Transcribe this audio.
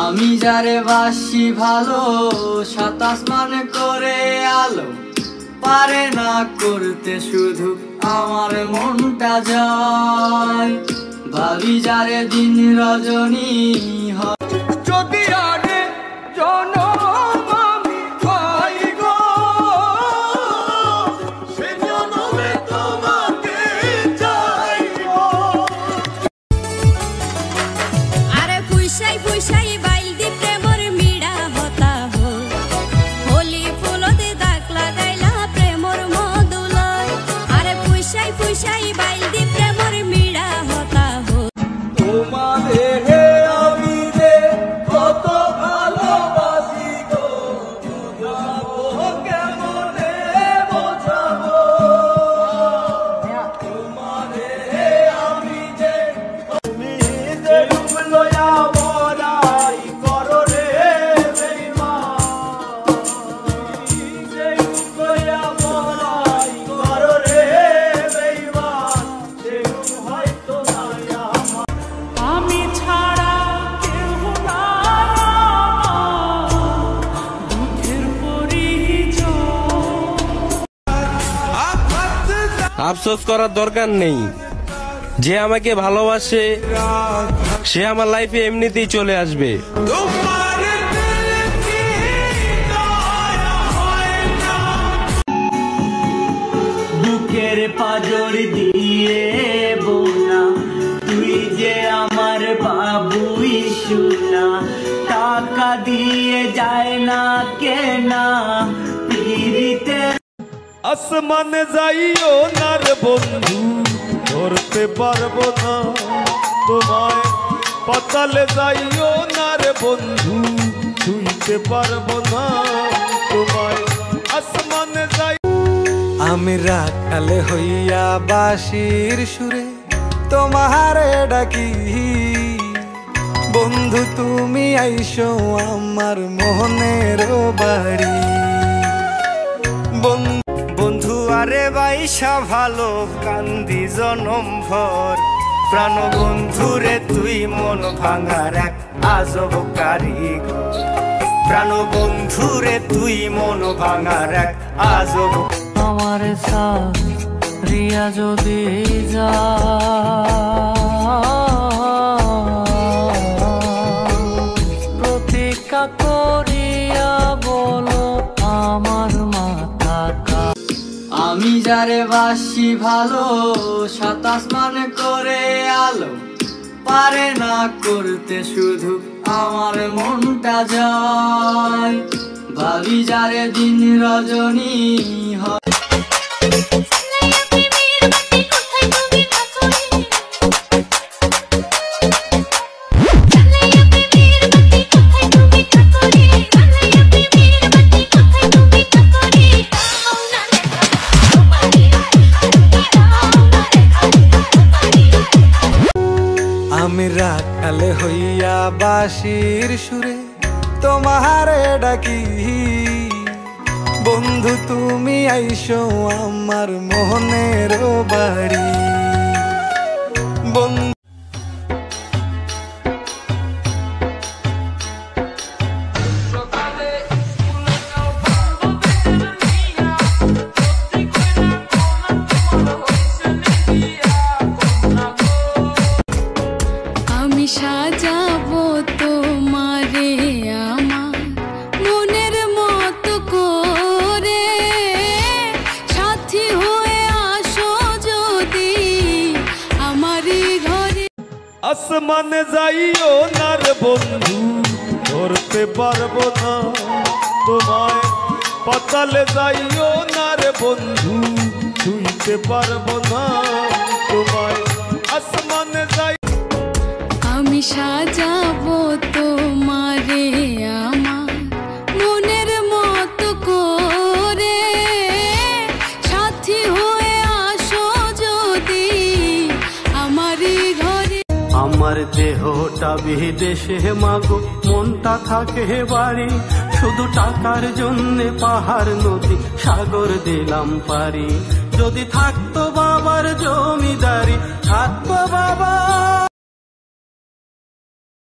আমি যারে বাসি ভালো, সাত আসমান করে আলো পারে না করতে শুধু আমার মনটা যায়। ভাবি যারে দিন রজনী যদি আগে জনম আমি পাই গো, সে জনমে তোমাকে চাইব। আরে ফুইসাই ফুইসাই বাইল দি প্রেমর মিড়া হতা হো, হোলি ফুলতে দাগ লাগাইলা প্রেমর মধুলয়। আরে ফুইসাই ফুইসাই বাইল দি প্রেমর মিড়া হতা হো। তোমাদের আমি যে কত ভালোবাসি গো, বোঝাবো কেমনে বোঝাবো। তোমাদের আমি যে তুমি যে রূপ লয়া বড়াই করো রে বেঈমান, যে রূপ লয়া বড়াই করো রে বেঈমান, সে রূপ হয়তো নাই আমার। আমি ছাড়া কেউ নাই দুঃখের পরিচয়। আফসোস করার দরকার নেই, যে আমাকে ভালোবাসে সে আমার লাইফে এমনিতেই চলে আসবে। বুকের পাজর দিয়ে বোনা, তুই যে আমার বাবুই সোনা। টাকা দিয়ে যায় না কেনা পিরিতে। আসমানে যাইও না রে বন্ধু, ধরতে পারবো না তোমায়। পাতালে যাইও না রে বন্ধু, ছুঁইতে পারবো না তোমায়। আসমানে যাই আমি রাখালে হইয়া বাঁশির সুরে তোমারে ডাকি, বন্ধু তুমি আইসো আমার মোহনের বাড়ি। বন্ধু আরে বাইসা ভালো কান্দি জনম ভর, প্রাণ বন্ধুরে তুই মন ভাঙার এক আজব কারিগর। প্রাণ বন্ধুরে তুই মন ভাঙার এক আজব। আমার রিয়া যদি যা প্রতীক্ষা করিয়া বলো আমার মাথা কা। আমি যারে বাসি ভালো, সাত আসমান করে আলো পারে না করতে শুধু আমার মনটা যায়। ভাবি যারে দিন রজনী হয়। আমি রাখালে হইয়া বাঁশির সুরে তোমারে ডাকি, বন্ধু তুমি আইসো আমার মোহনের বাড়ি। বন্ধু আমি সাজাবো তোমারে আমার মনের মতো করে, সাথী হয়ে আসো যদি আমারই ঘরে। আসমানে যাইও না রে বন্ধু, ধরতে পারবো না তোমায়। পাতালে যাইও না রে বন্ধু, ছুঁইতে পারবো না তোমায়। আসমানে যাই আমি সাজাবো তোমারে আমার মনের মতো করে, সাথী হয়ে আসো যদি আমারই ঘরে। আমার দেহটা বিদেশে মাগো, মনটা থাকে বাড়ি। শুধু টাকার জন্য পাহাড় নদী সাগর দিলাম পারি। যদি থাকতো বাবার জমিদারি, থাকতো বাবা